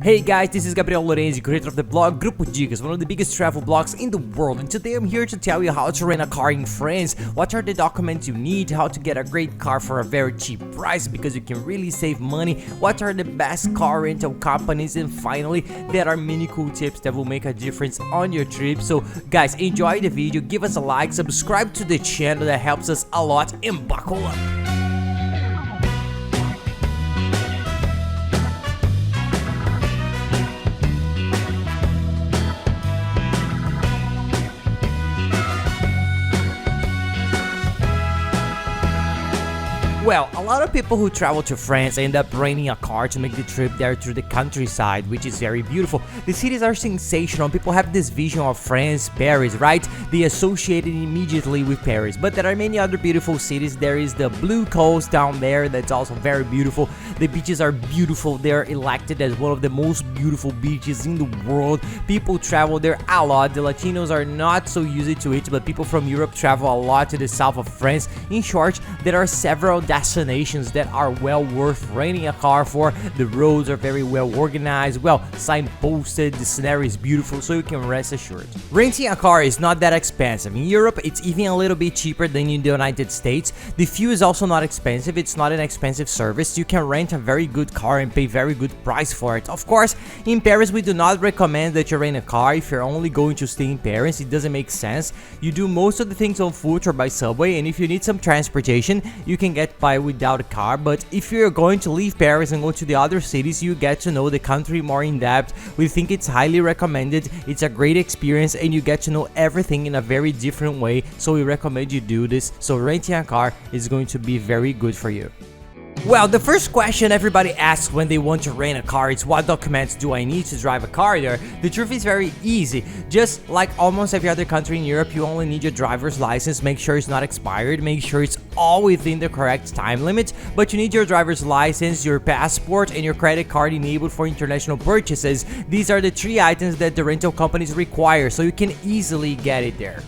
Hey guys, this is Gabriel Lorenzi, creator of the blog Grupo Dicas, one of the biggest travel blogs in the world, and today I'm here to tell you how to rent a car in France, what are the documents you need, how to get a great car for a very cheap price because you can really save money, what are the best car rental companies, and finally, there are many cool tips that will make a difference on your trip. So guys, enjoy the video, give us a like, subscribe to the channel, that helps us a lot, and buckle up. Well, a lot of people who travel to France end up renting a car to make the trip there through the countryside, which is very beautiful. The cities are sensational. People have this vision of France, Paris, right? They associate it immediately with Paris. But there are many other beautiful cities. There is the Blue Coast down there that's also very beautiful. The beaches are beautiful. They're elected as one of the most beautiful beaches in the world. People travel there a lot. The Latinos are not so used to it, but people from Europe travel a lot to the south of France. In short, there are several destinations that are well worth renting a car for. The roads are very well organized, well signposted, the scenery is beautiful, so you can rest assured. Renting a car is not that expensive. In Europe, it's even a little bit cheaper than in the United States. The fuel is also not expensive, it's not an expensive service. You can rent a very good car and pay very good price for it. Of course, in Paris, we do not recommend that you rent a car if you're only going to stay in Paris. It doesn't make sense. You do most of the things on foot or by subway, and if you need some transportation, you can get by without a car. But if you're going to leave Paris and go to the other cities, you get to know the country more in depth. We think it's highly recommended. It's a great experience and you get to know everything in a very different way, so we recommend you do this. So renting a car is going to be very good for you. Well, the first question everybody asks when they want to rent a car is, what documents do I need to drive a car there? The truth is very easy. Just like almost every other country in Europe, you only need your driver's license. Make sure it's not expired, make sure it's all within the correct time limit, but you need your driver's license, your passport, and your credit card enabled for international purchases. These are the three items that the rental companies require, so you can easily get it there.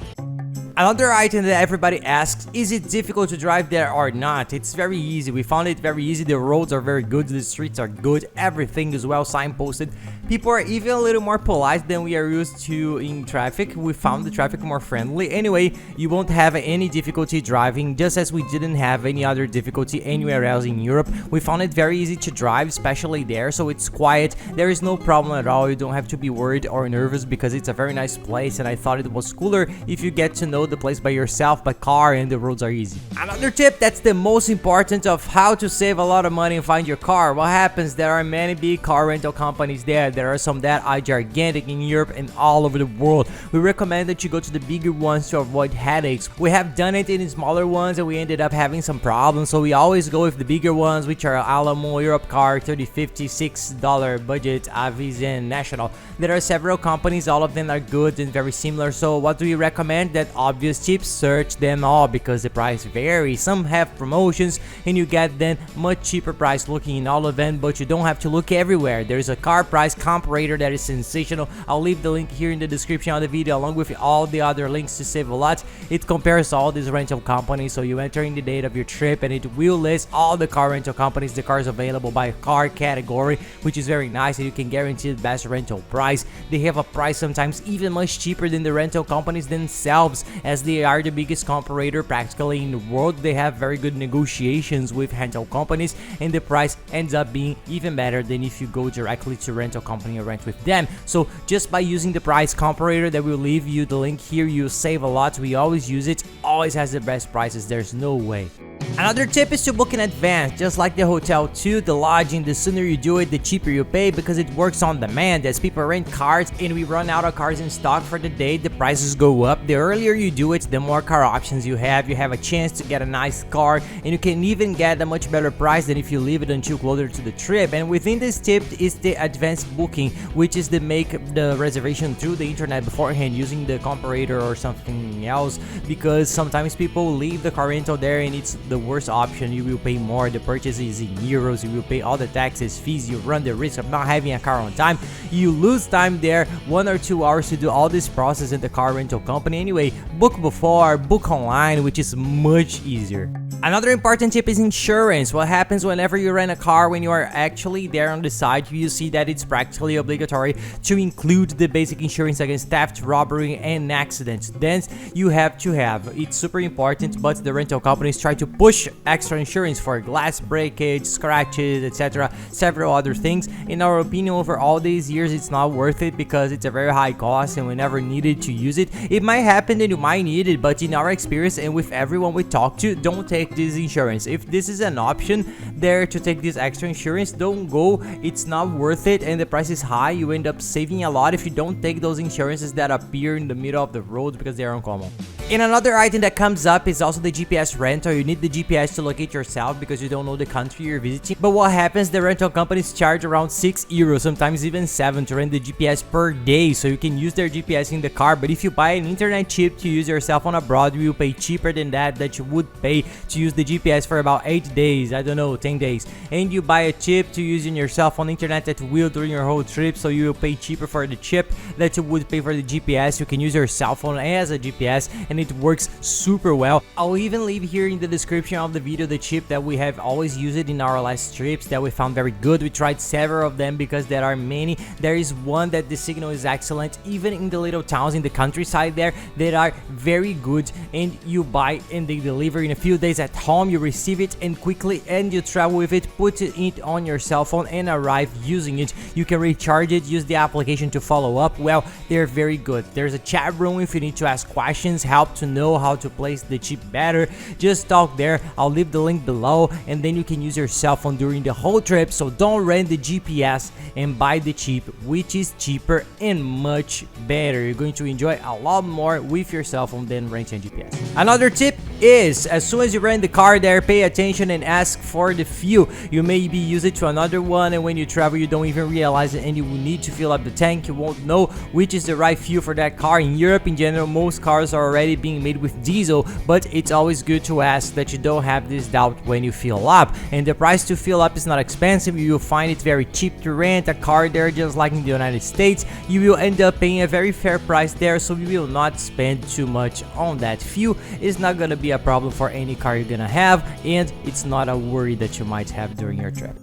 Another item that everybody asks, is it difficult to drive there or not? It's very easy. We found it very easy. The roads are very good, the streets are good, everything is well signposted. People are even a little more polite than we are used to in traffic. We found the traffic more friendly. Anyway, you won't have any difficulty driving, just as we didn't have any other difficulty anywhere else in Europe. We found it very easy to drive, especially there, so it's quiet. There is no problem at all. You don't have to be worried or nervous because it's a very nice place, and I thought it was cooler if you get to know the place by yourself by car and the roads are easy. Another tip that's the most important of how to save a lot of money and find your car. What happens, there are many big car rental companies there. There are some that are gigantic in Europe and all over the world. We recommend that you go to the bigger ones to avoid headaches. We have done it in smaller ones and we ended up having some problems, so we always go with the bigger ones, which are Alamo, Europe Car, $30, $50, $6 budget, Avis, and National. There are several companies, all of them are good and very similar. So what do we recommend? That obvious tips, search them all because the price varies. Some have promotions and you get then much cheaper price looking in all of them, but you don't have to look everywhere. There's a car price comparator that is sensational. I'll leave the link here in the description of the video along with all the other links to save a lot. It compares all these rental companies, so you enter in the date of your trip and it will list all the car rental companies, the cars available by car category, which is very nice, and you can guarantee the best rental price. They have a price sometimes even much cheaper than the rental companies themselves, as they are the biggest comparator practically in the world. They have very good negotiations with rental companies and the price ends up being even better than if you go directly to rental company or rent with them. So just by using the price comparator that will leave you the link here, you save a lot. We always use it, always has the best prices, there's no way. Another tip is to book in advance, just like the hotel too, the lodging. The sooner you do it, the cheaper you pay because it works on demand. As people rent cars and we run out of cars in stock for the day, the prices go up. The earlier you do it, the more car options you have a chance to get a nice car, and you can even get a much better price than if you leave it until closer to the trip. And within this tip is the advanced booking, which is to make the reservation through the internet beforehand using the comparator or something else, because sometimes people leave the car rental there and it's the worst option. You will pay more, the purchase is in euros, you will pay all the taxes, fees, you run the risk of not having a car on time, you lose time there, 1 or 2 hours to do all this process in the car rental company. Anyway, book before, book online, which is much easier. Another important tip is insurance. What happens whenever you rent a car, when you are actually there on the site, you see that it's practically obligatory to include the basic insurance against theft, robbery, and accidents. Then you have to have. It's super important, but the rental companies try to push extra insurance for glass breakage, scratches, etc., several other things. In our opinion, over all these years, it's not worth it because it's a very high cost and we never needed to use it. It might happen that you might need it, but in our experience and with everyone we talk to, don't take this insurance. If this is an option there to take this extra insurance, don't go. It's not worth it and the price is high. You end up saving a lot if you don't take those insurances that appear in the middle of the road because they are uncommon. And another item that comes up is also the GPS rental. You need the GPS to locate yourself because you don't know the country you're visiting. But what happens, the rental companies charge around 6 euros, sometimes even 7 to rent the GPS per day. So you can use their GPS in the car. But if you buy an internet chip to use your cell phone abroad, you will pay cheaper than that you would pay to use the GPS for about 8 days, I don't know, 10 days. And you buy a chip to use in your cell phone internet that will during your whole trip. So you will pay cheaper for the chip that you would pay for the GPS. You can use your cell phone as a GPS and it works super well. I'll even leave here in the description of the video the chip that we have always used in our last trips that we found very good. We tried several of them because there are many. There is one that the signal is excellent even in the little towns in the countryside there that are very good, and you buy and they deliver in a few days at home. You receive it and quickly and you travel with it, put it on your cell phone and arrive using it. You can recharge it, use the application to follow up. Well, they're very good. There's a chat room if you need to ask questions, help to know how to place the chip better. Just talk there. I'll leave the link below and then you can use your cell phone during the whole trip. So don't rent the GPS and buy the chip, which is cheaper and much better. You're going to enjoy a lot more with your cell phone than renting a GPS. Another tip is, as soon as you rent the car there, pay attention and ask for the fuel. You may be use it to another one and when you travel you don't even realize it and you will need to fill up the tank. You won't know which is the right fuel for that car. In Europe in general, most cars are already being made with diesel, but it's always good to ask that you don't have this doubt when you fill up. And the price to fill up is not expensive. You will find it very cheap to rent a car there, just like in the United States. You will end up paying a very fair price there, so you will not spend too much on that. Fuel is not gonna be a problem for any car you're gonna have, and it's not a worry that you might have during your trip.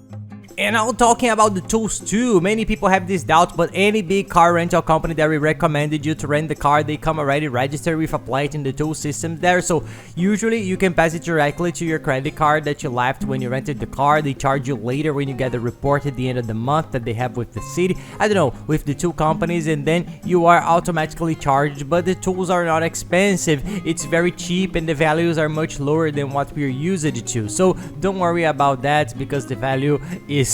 And now talking about the tools too, many people have this doubt, but any big car rental company that we recommended you to rent the car, they come already registered with a plate in the tool system there. So usually you can pass it directly to your credit card that you left when you rented the car. They charge you later when you get the report at the end of the month that they have with the city, I don't know, with the two companies, and then you are automatically charged. But the tools are not expensive, it's very cheap and the values are much lower than what we're used to. So don't worry about that because the value is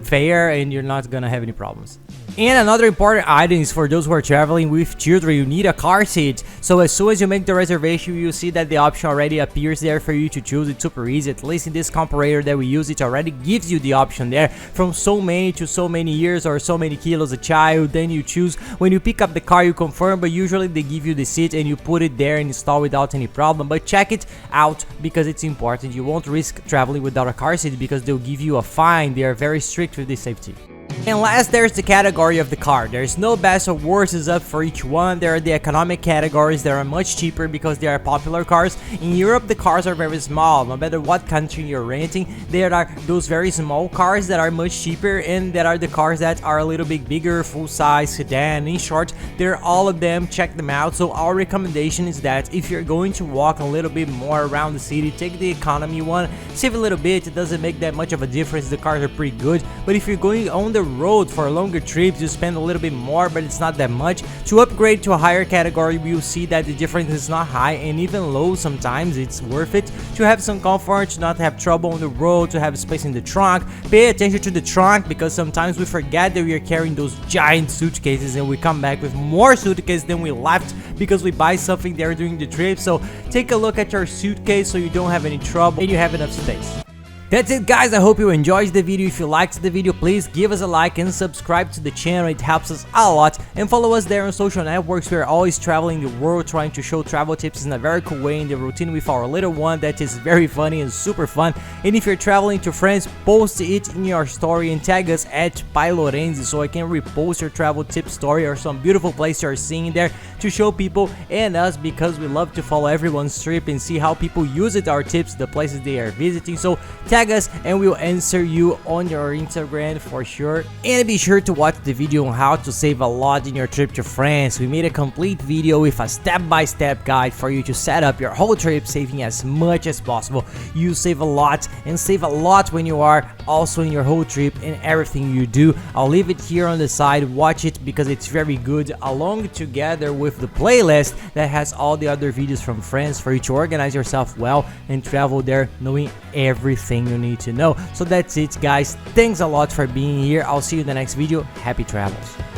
fair and you're not gonna have any problems. And another important item is for those who are traveling with children, you need a car seat. So as soon as you make the reservation, you see that the option already appears there for you to choose. It's super easy. At least in this comparator that we use, it already gives you the option there from so many to so many years or so many kilos a child. Then you choose. When you pick up the car, you confirm, but usually they give you the seat and you put it there and install without any problem. But check it out because it's important. You won't risk traveling without a car seat because they'll give you a fine. They are very strict with the safety. And last, there's the category of the car. There's no best or worst is up for each one. There are the economic categories that are much cheaper because they are popular cars. In Europe, the cars are very small. No matter what country you're renting, there are those very small cars that are much cheaper, and there are the cars that are a little bit bigger, full-size, sedan. In short, they're all of them. Check them out. So our recommendation is that if you're going to walk a little bit more around the city, take the economy one. Save a little bit. It doesn't make that much of a difference. The cars are pretty good. But if you're going on the road for longer trips, you spend a little bit more, but it's not that much. To upgrade to a higher category, you'll see that the difference is not high and even low. Sometimes it's worth it to have some comfort, to not have trouble on the road, to have space in the trunk. Pay attention to the trunk because sometimes we forget that we are carrying those giant suitcases and we come back with more suitcases than we left because we buy something there during the trip. So take a look at your suitcase so you don't have any trouble and you have enough space. That's it, guys. I hope you enjoyed the video. If you liked the video, please give us a like and subscribe to the channel. It helps us a lot. And follow us there on social networks. We are always traveling the world, trying to show travel tips in a very cool way in the routine with our little one that is very funny and super fun. And if you're traveling to France, post it in your story and tag us at Pai Lorenzi so I can repost your travel tip story or some beautiful place you're seeing there to show people and us, because we love to follow everyone's trip and see how people use it, our tips, the places they are visiting. So tag us and we'll answer you on your Instagram for sure. And be sure to watch the video on how to save a lot in your trip to France. We made a complete video with a step-by-step guide for you to set up your whole trip, saving as much as possible. You save a lot, and save a lot when you are also in your whole trip and everything you do. I'll leave it here on the side. Watch it because it's very good, along together with the playlist that has all the other videos from France for you to organize yourself well and travel there knowing everything you need to know. So that's it, guys. Thanks a lot for being here. I'll see you in the next video. Happy travels.